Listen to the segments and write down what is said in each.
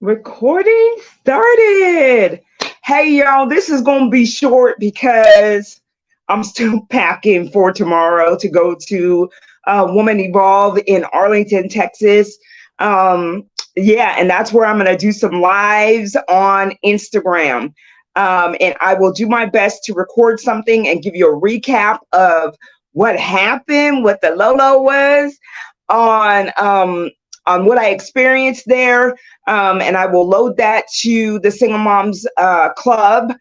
Recording started. Hey, y'all, this is going to be short because I'm still packing for tomorrow to go to Woman Evolve in Arlington, Texas. Um, yeah, and that's where I'm going to do some lives on Instagram. And I will do my best to record something and give you a recap of what happened, what the Lolo was on what I experienced there, and I will load that to the Single Moms Club,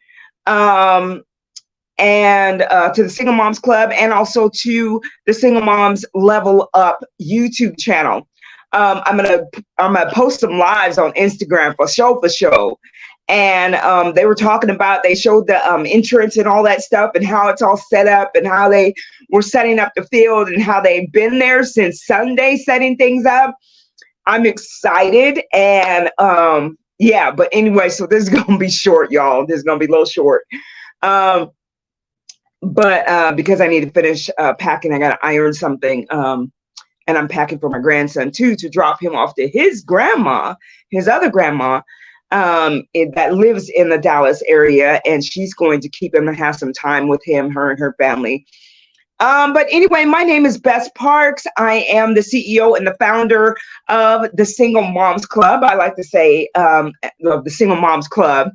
um, and to the Single Moms Club, and also to the Single Moms Level Up YouTube channel. I'm gonna post some lives on Instagram for show. And they were talking about, they showed the entrance and all that stuff and how it's all set up and how they were setting up the field and how they've been there since Sunday setting things up. I'm excited, and yeah, but anyway, so this is gonna be short, y'all. This is gonna be a little short. Um, but because I need to finish packing, I gotta iron something. And I'm packing for my grandson too, to drop him off to his grandma, his other grandma, that lives in the Dallas area, and she's going to keep him to have some time with him, her and her family. But anyway, my name is Bess Parks. I am the CEO and the founder of the Single Moms Club. I like to say the Single Moms Club,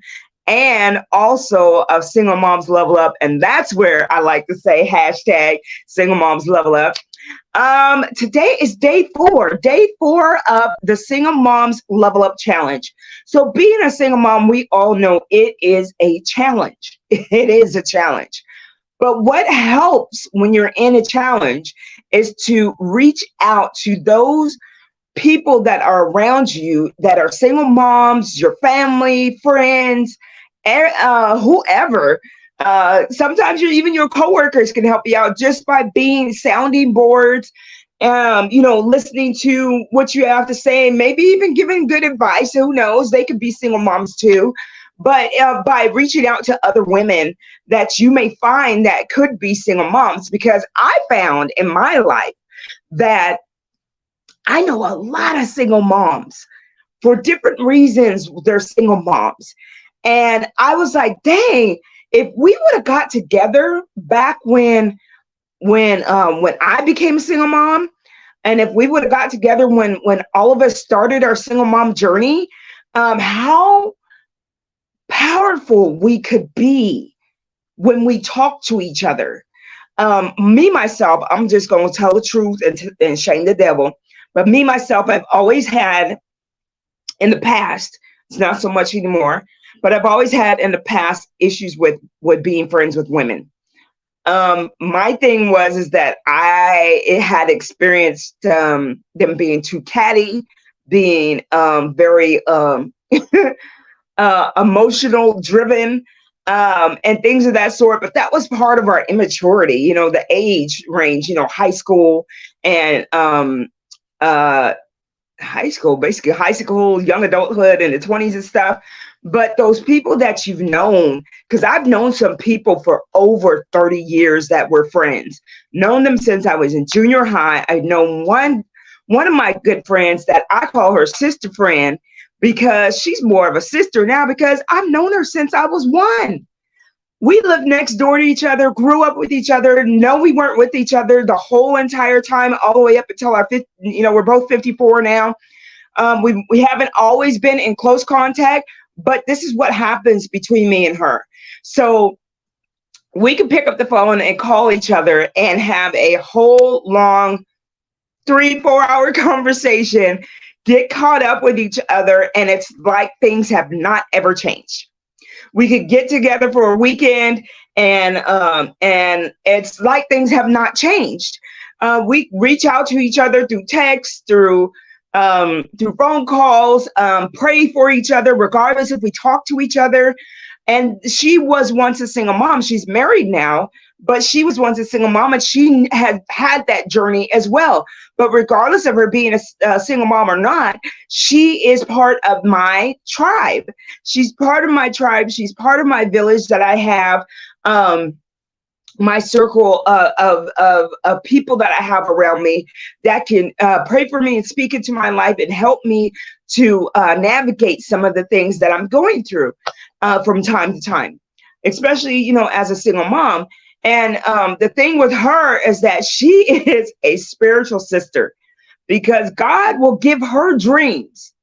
and also of Single Moms Level Up. And that's where I like to say hashtag Single Moms Level Up. Today is day four of the Single Moms Level Up Challenge. So being a single mom, we all know it is a challenge. It is a challenge. But what helps when you're in a challenge is to reach out to those people that are around you that are single moms, your family, friends, whoever. Sometimes even your coworkers can help you out just by being sounding boards, listening to what you have to say, maybe even giving good advice. Who knows? They could be single moms too. But by reaching out to other women that you may find that could be single moms, because I found in my life that I know a lot of single moms for different reasons. They're single moms. And I was like, dang, if we would have got together back when I became a single mom, and if we would have got together when all of us started our single mom journey, how powerful we could be when we talk to each other. Me, myself, I'm just going to tell the truth and shame the devil. But me, myself, I've always had in the past, it's not so much anymore, but I've always had in the past issues with being friends with women. My thing is that I had experienced them being too catty, being very emotional driven, and things of that sort. But that was part of our immaturity, the age range, high school and basically high school, young adulthood, and the 20s and stuff. But those people that you've known, because I've known some people for over 30 years that were friends, known them since I was in junior high. I've known one of my good friends that I call her sister friend, because she's more of a sister now, because I've known her since I was one. We lived next door to each other, grew up with each other. No, we weren't with each other the whole entire time, all the way up until our 50, we're both 54 now. We haven't always been in close contact, but this is what happens between me and her. So we can pick up the phone and call each other and have a whole long 3-4 hour conversation, get caught up with each other, and it's like things have not ever changed. We could get together for a weekend, and it's like things have not changed. We reach out to each other through text, through phone calls, pray for each other, regardless if we talk to each other. And she was once a single mom. She's married now, but she was once a single mom, and she had that journey as well. But regardless of her being a single mom or not, she is part of my tribe. She's part of my tribe. She's part of my village that I have my circle of people that I have around me that can pray for me and speak into my life and help me to navigate some of the things that I'm going through from time to time, especially, as a single mom. And the thing with her is that she is a spiritual sister, because God will give her dreams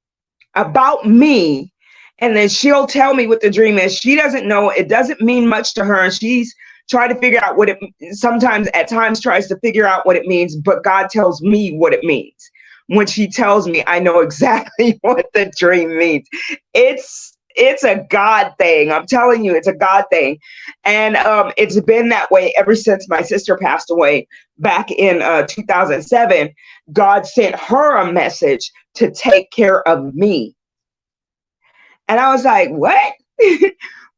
about me, and then she'll tell me what the dream is. She doesn't know, it doesn't mean much to her, and she's trying to figure out what it sometimes at times tries to figure out what it means, but God tells me what it means. When she tells me, I know exactly what the dream means. It's a God thing. I'm telling you, it's a God thing. And it's been that way ever since my sister passed away back in 2007. God sent her a message to take care of me. And I was like, what?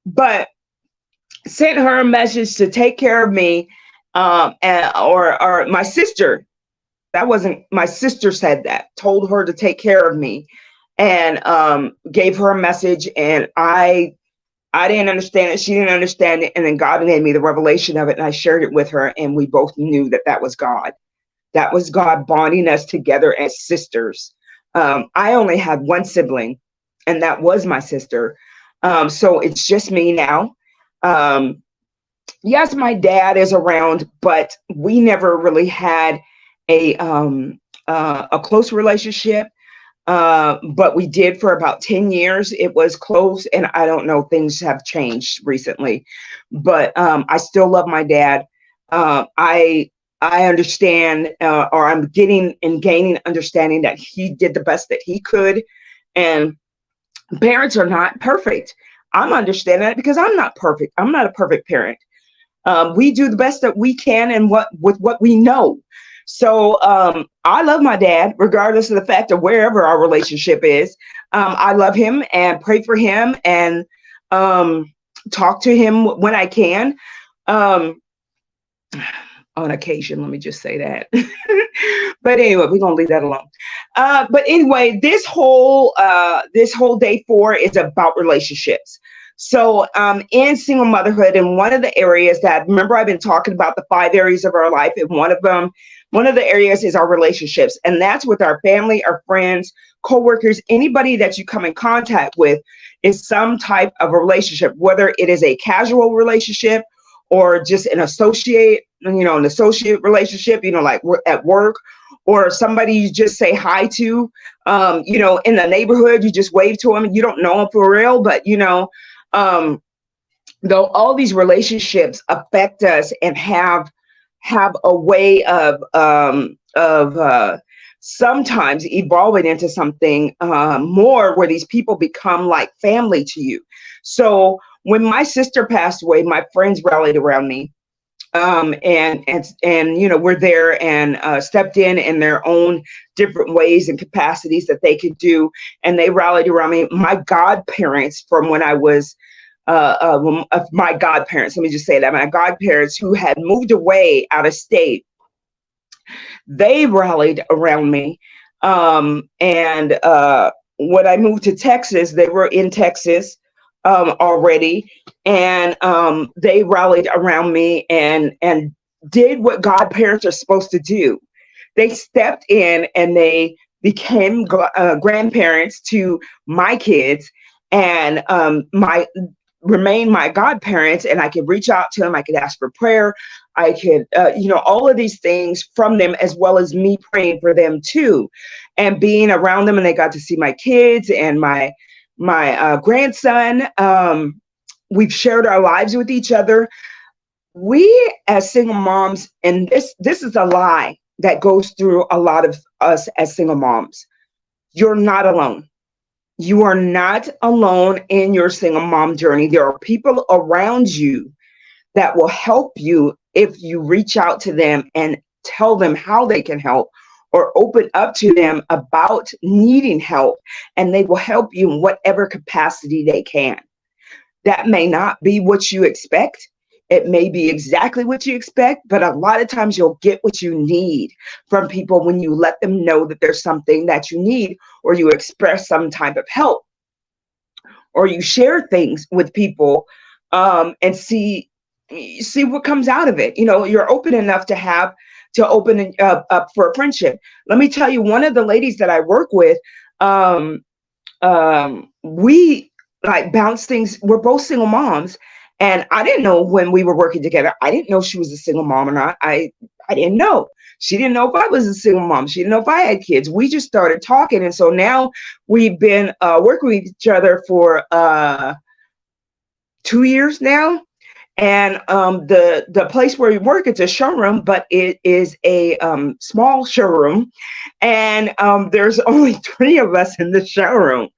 But sent her a message to take care of me. Or my sister, that wasn't my sister, said that, told her to take care of me, and gave her a message. And I didn't understand it. She didn't understand it. And then God made me the revelation of it. And I shared it with her. And we both knew that that was God. That was God bonding us together as sisters. I only had one sibling, and that was my sister. So it's just me now. Yes, my dad is around, but we never really had a close relationship. But we did for about 10 years. It was close, and I don't know, things have changed recently, but I still love my dad. I understand, or I'm getting and gaining understanding that he did the best that he could, and parents are not perfect. I'm understanding that because I'm not perfect. I'm not a perfect parent. We do the best that we can and with what we know. So I love my dad, regardless of the fact of wherever our relationship is. I love him and pray for him, and talk to him when I can. Um, on occasion, let me just say that. But anyway, we're gonna leave that alone. But anyway, this whole day 4 is about relationships. So in single motherhood, and one of the areas that, remember, I've been talking about the 5 areas of our life, and one of the areas is our relationships, and that's with our family, our friends, coworkers, anybody that you come in contact with is some type of a relationship, whether it is a casual relationship or just an associate relationship, like we're at work, or somebody you just say hi to, in the neighborhood, you just wave to them, and you don't know them for real, but um, though all these relationships affect us and have a way of sometimes evolving into something more, where these people become like family to you. So when my sister passed away, my friends rallied around me, and we're there and stepped in their own different ways and capacities that they could do, and they rallied around me. My godparents, from when I was my godparents, let me just say that, my godparents who had moved away out of state, they rallied around me. And when I moved to Texas, they were in Texas already, and they rallied around me and did what godparents are supposed to do. They stepped in and they became grandparents to my kids, and my remain my godparents, and I could reach out to them. I could ask for prayer. I could, all of these things from them, as well as me praying for them too, and being around them. And they got to see my kids and my grandson. We've shared our lives with each other. We as single moms, and this is a lie that goes through a lot of us as single moms. You're not alone. You are not alone in your single mom journey. There are people around you that will help you if you reach out to them and tell them how they can help, or open up to them about needing help, and they will help you in whatever capacity they can. That may not be what you expect. It may be exactly what you expect, but a lot of times you'll get what you need from people when you let them know that there's something that you need, or you express some type of help, or you share things with people, and see. see what comes out of it. You're open enough to open up for a friendship. Let me tell you, one of the ladies that I work with, um, we like bounce things. We're both single moms, and I didn't know when we were working together. I didn't know she was a single mom or not. I didn't know. She didn't know if I was a single mom. She didn't know if I had kids. We just started talking, and so now we've been working with each other for 2 years now. And the place where we work, it's a showroom, but it is a small showroom, and there's only three of us in the showroom.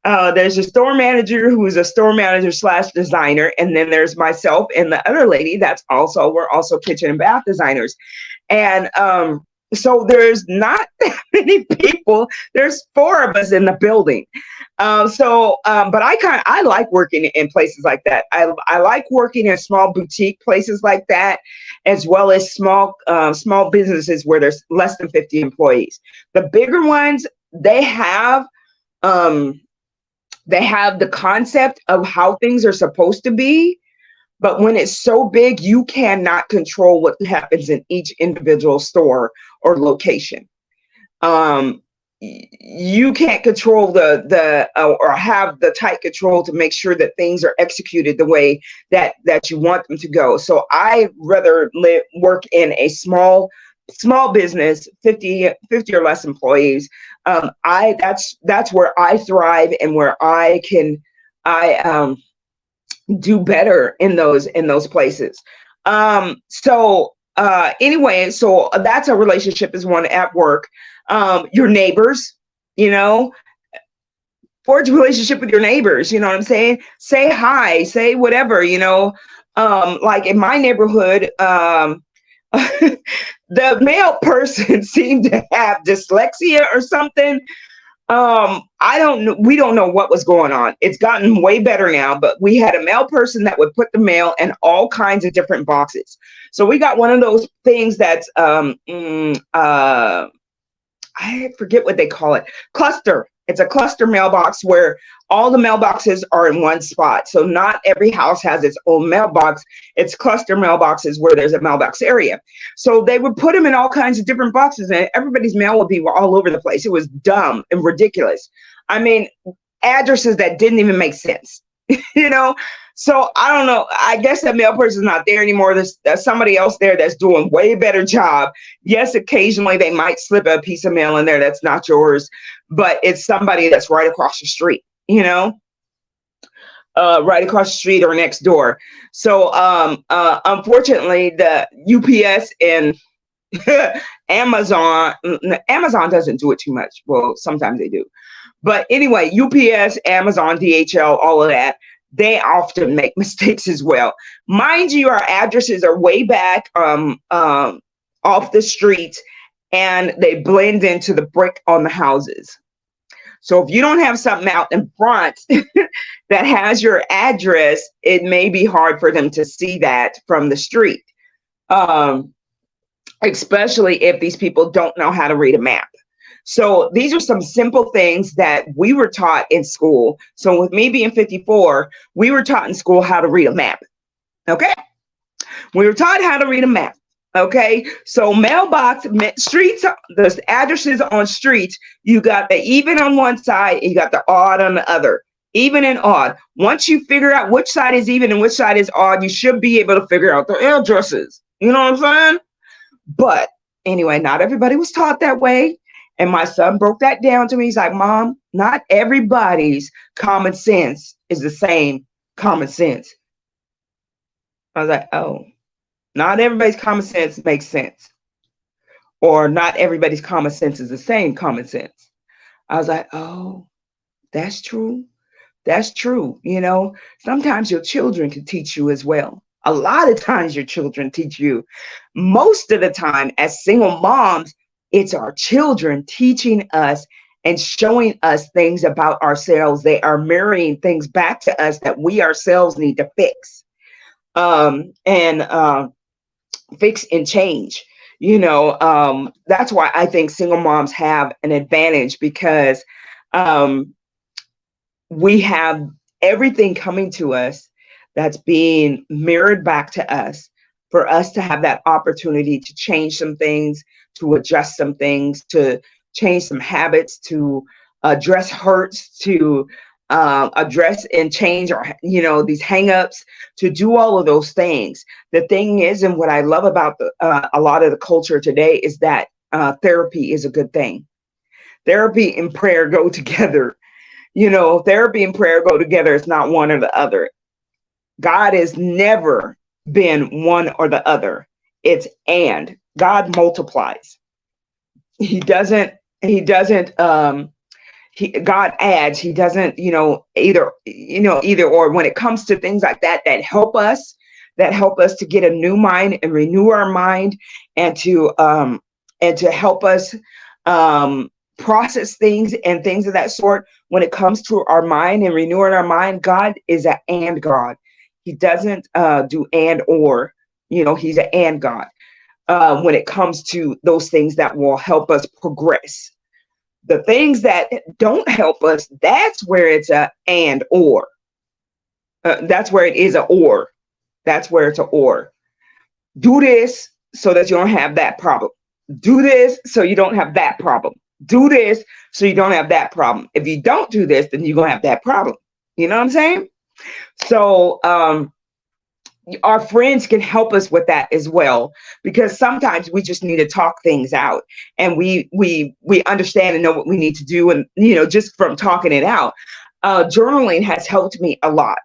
There's a store manager who's a store manager slash designer, and then there's myself and the other lady we're also kitchen and bath designers. And so there's not that many people. There's four of us in the building. But I like working in places like that. I like working in small boutique places like that, as well as small businesses where there's less than 50 employees. The bigger ones, they have the concept of how things are supposed to be, but when it's so big, you cannot control what happens in each individual store or location. You can't control or have the tight control to make sure that things are executed the way that you want them to go. So I rather work in a small business, 50 or less employees. That's where I thrive and where I do better in those places. Anyway, so that's a relationship is one at work. Your neighbors, forge a relationship with your neighbors, you know what I'm saying? Say hi, say whatever, like in my neighborhood, the male person seemed to have dyslexia or something. I don't know. We don't know what was going on. It's gotten way better now, but we had a male person that would put the mail in all kinds of different boxes. So we got one of those things that's, I forget what they call it. Cluster. It's a cluster mailbox where all the mailboxes are in one spot. So not every house has its own mailbox. It's cluster mailboxes where there's a mailbox area. So they would put them in all kinds of different boxes, and everybody's mail would be all over the place. It was dumb and ridiculous. I mean, addresses that didn't even make sense, you know? So I don't know. I guess that mail person's not there anymore. There's somebody else there that's doing way better job. Yes, occasionally they might slip a piece of mail in there that's not yours, but it's somebody that's right across the street, right across the street or next door. So unfortunately, the UPS and Amazon doesn't do it too much. Well, sometimes they do. But anyway, UPS, Amazon, DHL, all of that, they often make mistakes as well. Mind you, our addresses are way back off the street, and they blend into the brick on the houses. So if you don't have something out in front that has your address, it may be hard for them to see that from the street, especially if these people don't know how to read a map. So these are some simple things that we were taught in school. So with me being 54, we were taught in school how to read a map. Okay. We were taught how to read a map. Okay. So mailbox, streets, the addresses on streets, you got the even on one side, and you got the odd on the other. Even and odd. Once you figure out which side is even and which side is odd, you should be able to figure out the addresses. You know what I'm saying? But anyway, not everybody was taught that way. And my son broke that down to me. He's like, Mom, not everybody's common sense is the same common sense. I was like, oh, not everybody's common sense makes sense. Or not everybody's common sense is the same common sense. I was like, oh, that's true. That's true. Sometimes your children can teach you as well. A lot of times your children teach you. Most of the time as single moms, it's our children teaching us and showing us things about ourselves. They are mirroring things back to us that we ourselves need to fix, and fix and change. That's why I think single moms have an advantage, because we have everything coming to us that's being mirrored back to us for us to have that opportunity to change some things, to adjust some things, to change some habits, to address hurts, to address and change our, these hangups, to do all of those things. The thing is, and what I love about a lot of the culture today is that therapy is a good thing. Therapy and prayer go together. Therapy and prayer go together. It's not one or the other. God has never been one or the other. It's and. God multiplies. He doesn't, God adds. He doesn't, either or. When it comes to things like that, that help us to get a new mind and renew our mind, and to help us process things and things of that sort. When it comes to our mind and renewing our mind, God is an and God. He doesn't do and or. He's an and God. When it comes to those things that will help us progress. The things that don't help us, that's where it's a and or. That's where it is a or. That's where it's a or. Do this so that you don't have that problem. Do this so you don't have that problem. Do this so you don't have that problem. If you don't do this, then you're going to have that problem. You know what I'm saying? So, our friends can help us with that as well, because sometimes we just need to talk things out, and we understand and know what we need to do, and just from talking it out. Journaling has helped me a lot.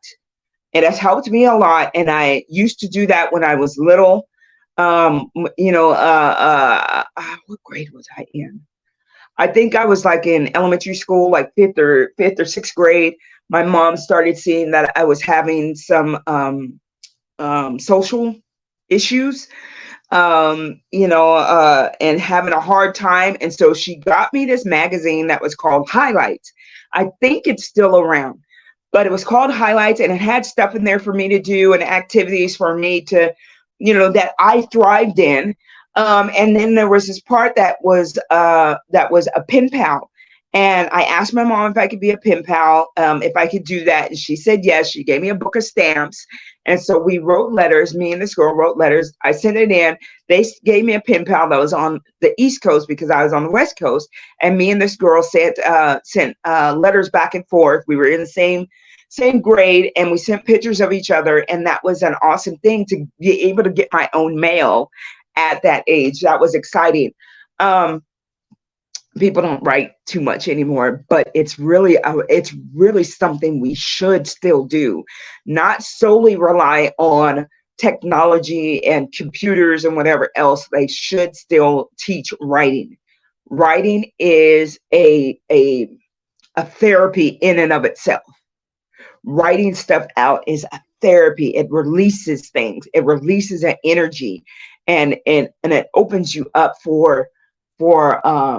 It has helped me a lot, and I used to do that when I was little. What grade was I in? I think I was like in elementary school, like fifth or sixth grade. My mom started seeing that I was having some social issues, and having a hard time. And so she got me this magazine that was called Highlights. I think it's still around, but it was called Highlights, and it had stuff in there for me to do and activities for me to, that I thrived in. And then there was this part that was a pen pal. And I asked my mom if I could be a pen pal, if I could do that. And she said yes. She gave me a book of stamps. And so we wrote letters. Me and this girl wrote letters. I sent it in. They gave me a pen pal that was on the East Coast because I was on the West Coast. And me and this girl sent letters back and forth. We were in the same grade, and we sent pictures of each other. And that was an awesome thing to be able to get my own mail at that age. That was exciting. People don't write too much anymore, but it's really something we should still do. Not solely rely on technology and computers and whatever else. They should still teach writing. Writing is a therapy in and of itself. Writing stuff out is a therapy. It releases things. It releases an energy, and it opens you up for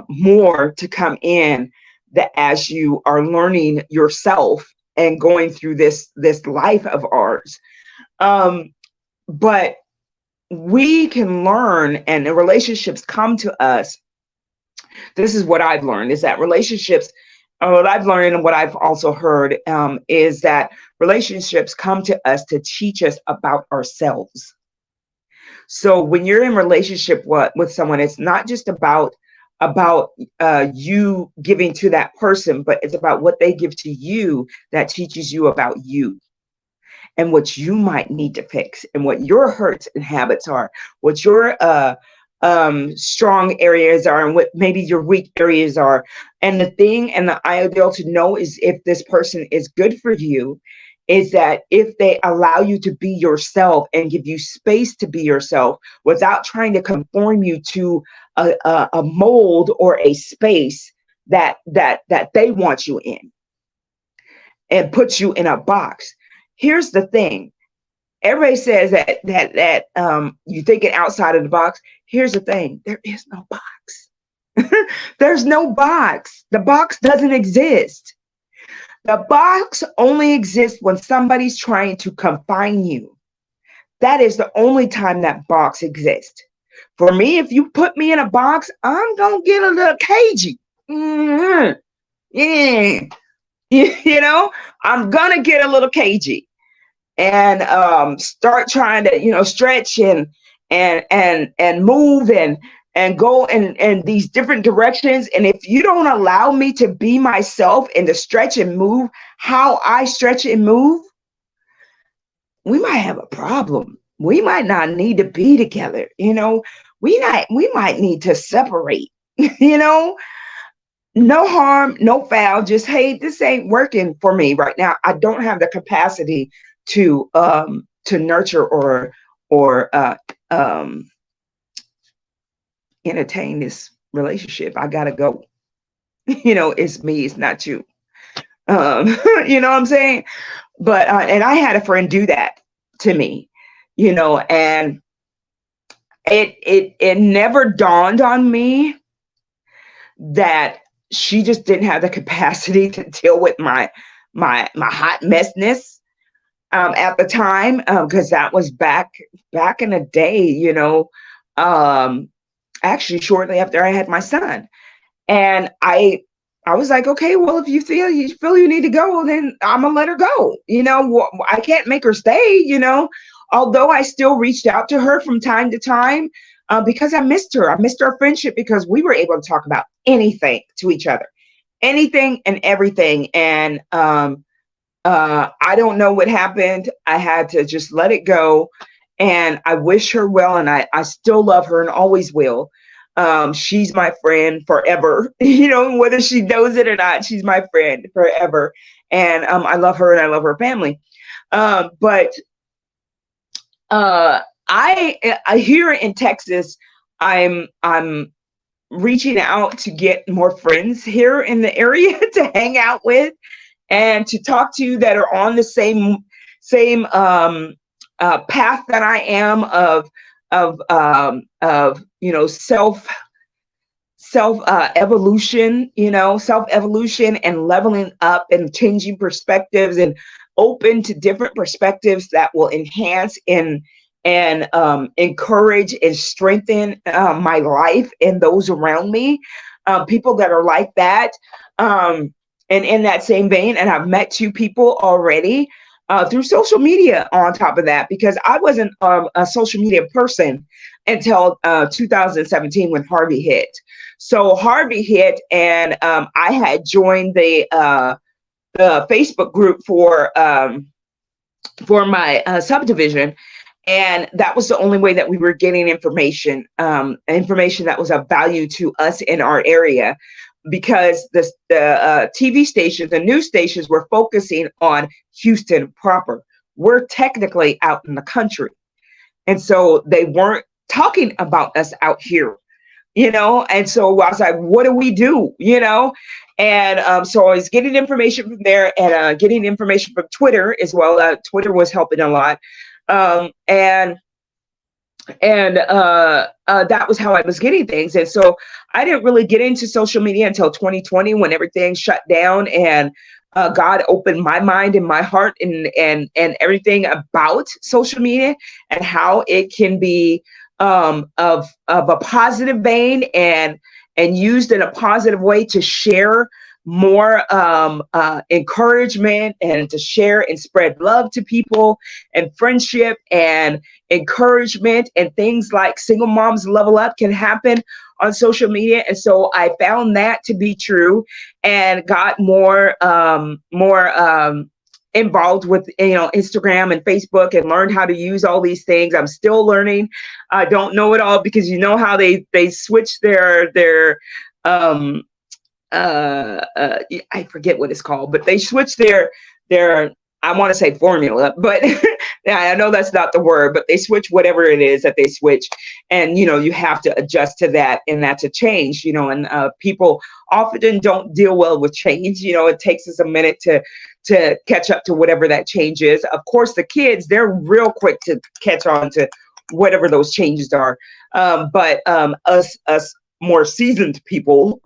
more to come in, that as you are learning yourself and going through this life of ours. But we can learn, and the relationships come to us. This is what I've learned, is that relationships, what I've learned and what I've also heard, is that relationships come to us to teach us about ourselves. So when you're in relationship with someone, it's not just about you giving to that person, but it's about what they give to you that teaches you about you and what you might need to fix, and what your hurts and habits are, what your strong areas are, and what maybe your weak areas are. And the thing and the ideal to know is, if this person is good for you, is that if they allow you to be yourself and give you space to be yourself without trying to conform you to a mold or a space that they want you in, and put you in a box. Here's the thing. Everybody says that you thinking outside of the box. Here's the thing. There is no box. There's no box. The box doesn't exist. The box only exists when somebody's trying to confine you. That is the only time that box exists. For me, if you put me in a box, I'm going to get a little cagey. Mm-hmm. Yeah. I'm going to get a little cagey. and start trying to, stretch and move and go in these different directions. And if you don't allow me to be myself and to stretch and move how I stretch and move, we might have a problem. We might not need to be together. We might need to separate. you know no harm, no foul. Just, hey, this ain't working for me right now. I don't have the capacity to nurture or entertain this relationship. I gotta go. It's me, it's not you. You know what I'm saying? But and I had a friend do that to me, and it never dawned on me that she just didn't have the capacity to deal with my hot messness at the time, because that was back in the day, actually shortly after I had my son. And I was like, okay, well, if you feel you need to go, then I'm gonna let her go. I can't make her stay. Although I still reached out to her from time to time, because I missed her. I missed our friendship because we were able to talk about anything to each other, anything and everything. And I don't know what happened. I had to just let it go. And I wish her well, and I still love her and always will. She's my friend forever, whether she knows it or not. She's my friend forever. And I love her and I love her family. But I here in Texas, I'm reaching out to get more friends here in the area to hang out with and to talk to that are on the same path that I am of self evolution, self evolution and leveling up and changing perspectives and open to different perspectives that will enhance and encourage and strengthen my life and those around me, people that are like that. And in that same vein, and I've met 2 people already through social media on top of that, because I wasn't a social media person until 2017 when Harvey hit. So Harvey hit, and I had joined the Facebook group for my subdivision. And that was the only way that we were getting information that was of value to us in our area, because the TV stations, the news stations were focusing on Houston proper. We're technically out in the country. And so they weren't talking about us out here, and so I was like, what do we do, And so I was getting information from there and getting information from Twitter as well. Twitter was helping a lot. And that was how I was getting things. And so I didn't really get into social media until 2020 when everything shut down, and God opened my mind and my heart and everything about social media and how it can be of a positive vein and used in a positive way to share more encouragement and to share and spread love to people and friendship and encouragement, and things like Single Moms Level Up can happen on social media. And so I found that to be true and got more involved with Instagram and Facebook and learned how to use all these things. I'm still learning. I don't know it all, because how they switch their I forget what it's called, but they switch their I want to say formula, but I know that's not the word, but they switch whatever it is that they switch. And, you have to adjust to that. And that's a change, and people often don't deal well with change. It takes us a minute to catch up to whatever that change is. Of course, the kids, they're real quick to catch on to whatever those changes are. But us more seasoned people,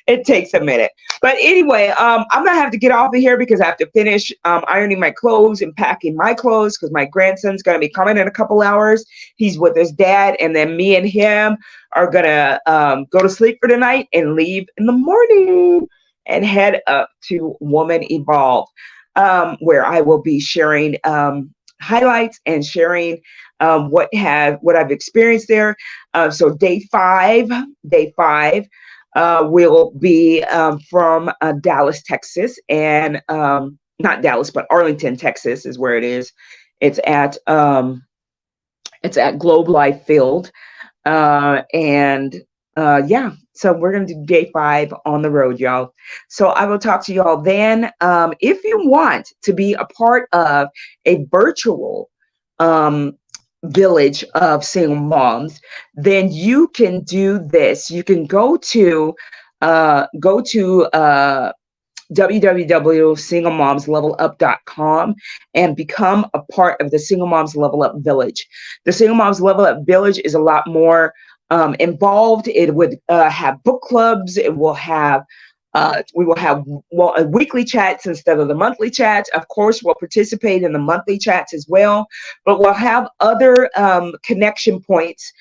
it takes a minute. But anyway, I'm gonna have to get off of here because I have to finish ironing my clothes and packing my clothes, because my grandson's gonna be coming in a couple hours. He's with his dad, and then me and him are gonna go to sleep for the night and leave in the morning and head up to Woman Evolve. where I will be sharing highlights and sharing what I've experienced there. So day five will be from Dallas, Texas, and not Dallas, but Arlington, Texas is where it is. It's at Globe Life Field, and yeah. So we're gonna do day 5 on the road, y'all. So I will talk to y'all then. If you want to be a part of a virtual village of single moms, then you can do this. You can go to www.singlemomslevelup.com and become a part of the Single Moms Level Up Village. The Single Moms Level Up Village is a lot more involved. It would have book clubs. It will have we will have weekly chats instead of the monthly chats. Of course, we'll participate in the monthly chats as well, but we'll have other connection points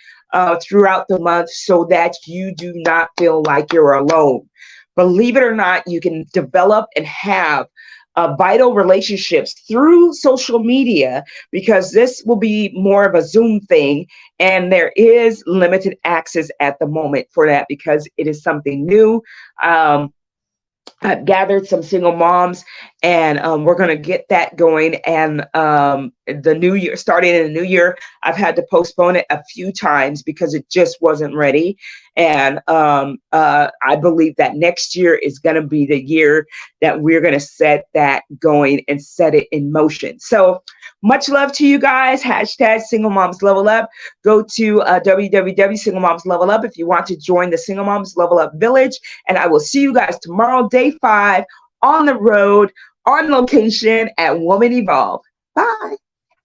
throughout the month so that you do not feel like you're alone. Believe it or not, you can develop and have vital relationships through social media, because this will be more of a Zoom thing, and there is limited access at the moment for that because it is something new. I've gathered some single moms, and we're going to get that going. And the new year, starting in the new year, I've had to postpone it a few times because it just wasn't ready. And I believe that next year is going to be the year that we're going to set that going and set it in motion. So much love to you guys. Hashtag Single Moms Level Up. Go to www.Single Moms Level Up if you want to join the Single Moms Level Up Village. And I will see you guys tomorrow, day 5, on the road, on location at Woman Evolve. Bye.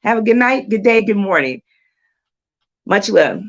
Have a good night, good day, good morning. Much love.